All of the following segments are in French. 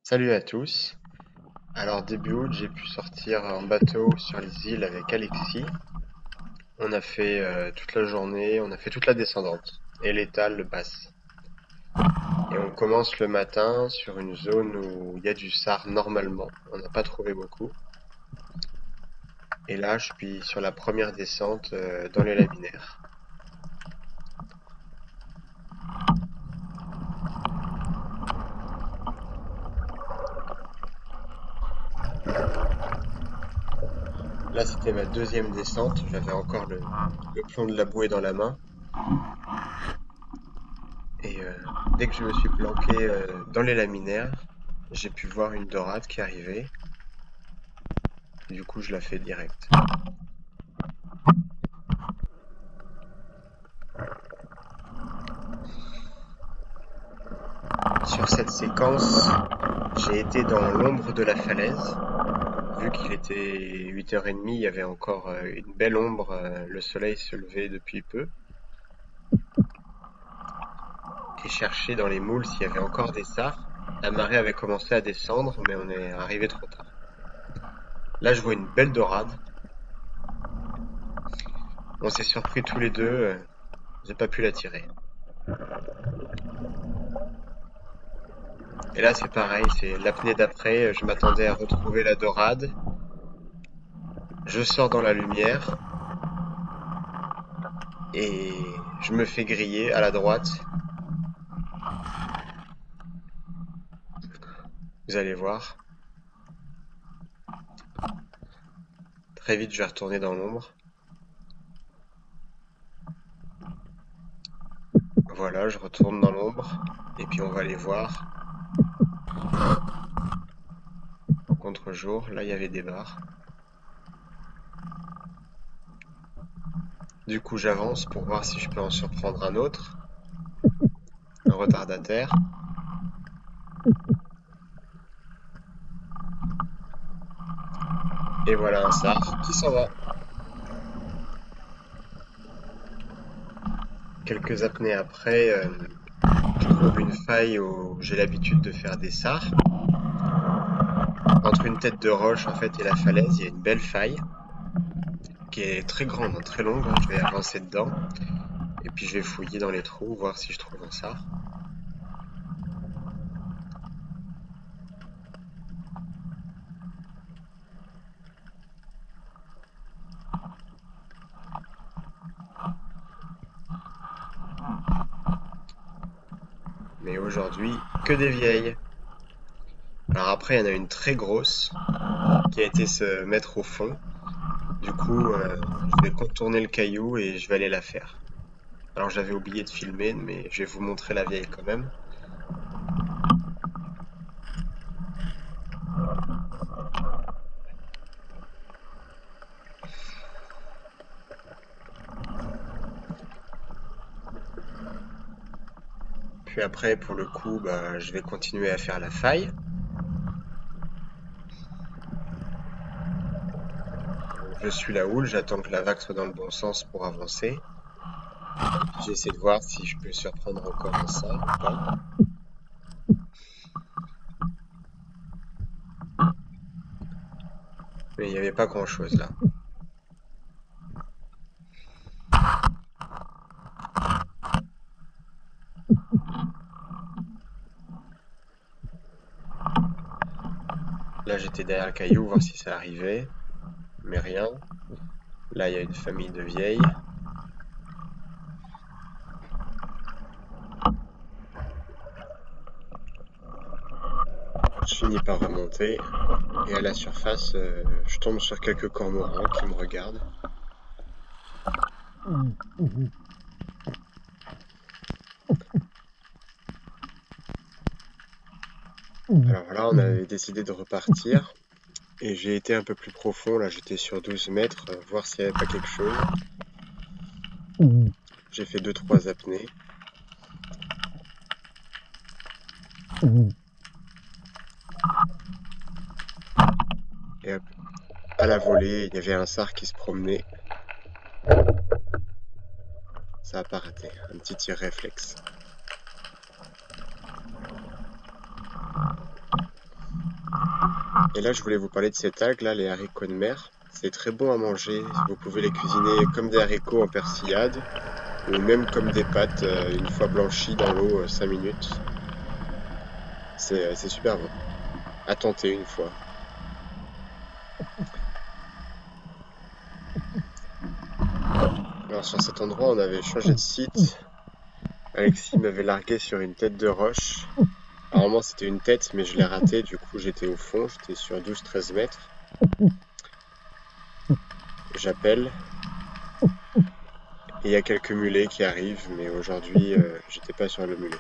Salut à tous. Alors début août, j'ai pu sortir en bateau sur les îles avec Alexis. On a fait toute la journée, on a fait toute la descendante et l'étale basse. Et on commence le matin sur une zone où il y a du sard normalement. On n'a pas trouvé beaucoup. Et là, je suis sur la première descente dans les laminaires. Là, c'était ma deuxième descente. J'avais encore le plomb de la bouée dans la main. Et dès que je me suis planqué dans les laminaires, j'ai pu voir une dorade qui arrivait. Du coup, je la fais direct. Sur cette séquence, j'ai été dans l'ombre de la falaise. Vu qu'il était 8h30, il y avait encore une belle ombre, le soleil se levait depuis peu. Et cherché dans les moules s'il y avait encore des sards. La marée avait commencé à descendre, mais on est arrivé trop tard. Là, je vois une belle dorade. On s'est surpris tous les deux, j'ai pas pu la tirer. Et là, c'est pareil, c'est l'apnée d'après, je m'attendais à retrouver la dorade. Je sors dans la lumière et je me fais griller à la droite. Vous allez voir. Très vite, je vais retourner dans l'ombre. Voilà, je retourne dans l'ombre. Et puis on va aller voir. En contre-jour, là, il y avait des barres. Du coup, j'avance pour voir si je peux en surprendre un autre. Un retardataire. Et voilà un sard qui s'en va. Quelques apnées après, je trouve une faille où j'ai l'habitude de faire des sards. Entre une tête de roche en fait et la falaise, il y a une belle faille qui est très grande, hein, très longue. Je vais avancer dedans et puis je vais fouiller dans les trous, voir si je trouve un sard. Mais aujourd'hui, que des vieilles. Alors après, il y en a une très grosse qui a été se mettre au fond. Du coup, je vais contourner le caillou et je vais aller la faire. Alors j'avais oublié de filmer, mais je vais vous montrer la vieille quand même. Puis après, pour le coup, bah, je vais continuer à faire la faille. Je suis la houle, j'attends que la vague soit dans le bon sens pour avancer. J'essaie de voir si je peux surprendre encore un sard ou pas. Mais il n'y avait pas grand-chose là. Là, j'étais derrière le caillou, voir si ça arrivait. Mais rien. Là, il y a une famille de vieilles. Je finis par remonter. Et à la surface, je tombe sur quelques cormorans qui me regardent. Alors là, on avait décidé de repartir. Et j'ai été un peu plus profond. Là, j'étais sur 12 mètres, voir s'il n'y avait pas quelque chose. J'ai fait 2-3 apnées. Et hop, à la volée, il y avait un sard qui se promenait. Ça a pas raté. Un petit tir réflexe. Et là, je voulais vous parler de cette algue, là, les haricots de mer. C'est très bon à manger. Vous pouvez les cuisiner comme des haricots en persillade, ou même comme des pâtes, une fois blanchis dans l'eau, 5 minutes. C'est super bon. À tenter une fois. Alors sur cet endroit, on avait changé de site. Alexis m'avait largué sur une tête de roche. Normalement, c'était une tête, mais je l'ai raté. Du coup, j'étais au fond. J'étais sur 12-13 mètres. J'appelle. Et il y a quelques mulets qui arrivent, mais aujourd'hui, j'étais pas sur le mulet.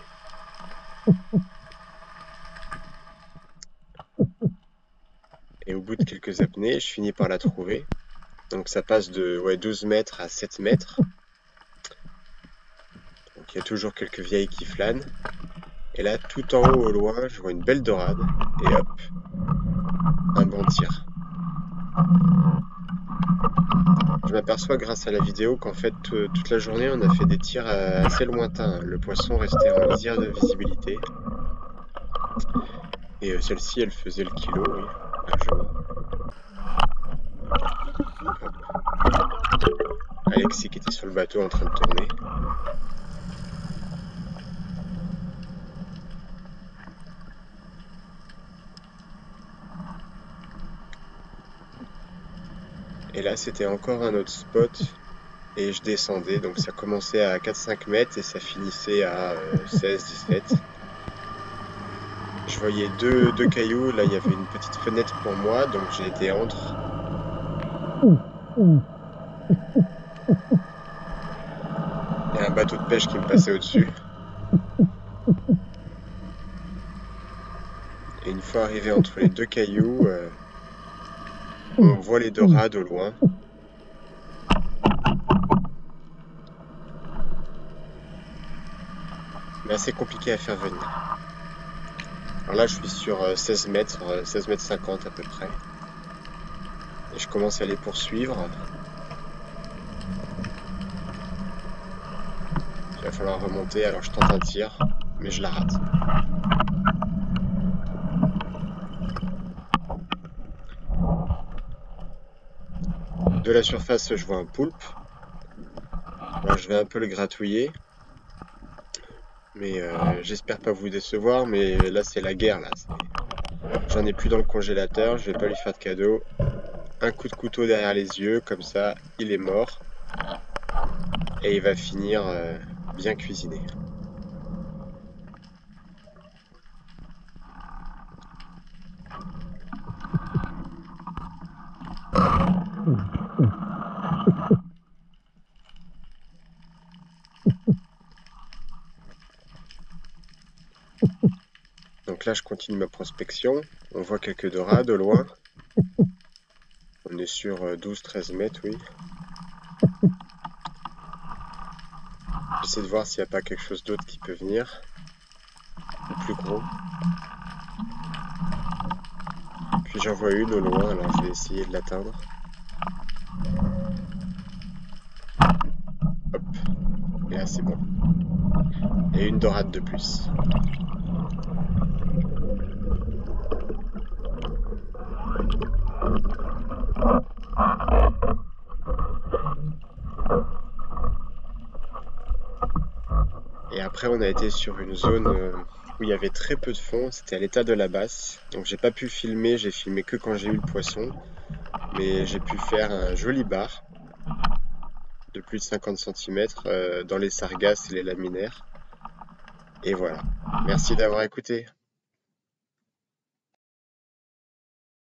Et au bout de quelques apnées, je finis par la trouver. Donc ça passe de 12 mètres à 7 mètres. Donc il y a toujours quelques vieilles qui flânent. Et là, tout en haut au loin, je vois une belle dorade. Et hop, un bon tir. Je m'aperçois grâce à la vidéo qu'en fait, toute la journée, on a fait des tirs assez lointains. Le poisson restait en lisière de visibilité. Et celle-ci, elle faisait le kilo, oui, largement. Alexis qui était sur le bateau en train de tourner. Et là, c'était encore un autre spot. Et je descendais, donc ça commençait à 4-5 mètres et ça finissait à 16-17. Je voyais deux cailloux, là il y avait une petite fenêtre pour moi, donc j'ai été entre. Il y a un bateau de pêche qui me passait au-dessus. Et une fois arrivé entre les deux cailloux, on voit les dorades au loin. Mais assez compliqué à faire venir. Alors là je suis sur 16 mètres 50 à peu près. Et je commence à les poursuivre. Il va falloir remonter, alors je tente un tir, mais je la rate. De la surface, je vois un poulpe. Alors, je vais un peu le gratouiller. Mais j'espère pas vous décevoir, mais là c'est la guerre là. J'en ai plus dans le congélateur, je vais pas lui faire de cadeau. Un coup de couteau derrière les yeux, comme ça il est mort. Et il va finir bien cuisiné. Donc là je continue ma prospection. On voit quelques dorades au loin. On est sur 12-13 mètres, oui. J'essaie de voir s'il n'y a pas quelque chose d'autre qui peut venir. Ou plus gros. Puis j'en vois une au loin, alors je vais essayer de l'atteindre. Hop. Et là c'est bon. Et une dorade de plus. Et après on a été sur une zone où il y avait très peu de fond, c'était à l'état de la basse. Donc j'ai pas pu filmer, j'ai filmé que quand j'ai eu le poisson. Mais j'ai pu faire un joli bar de plus de 50 cm dans les sargasses et les laminaires. Et voilà. Merci d'avoir écouté.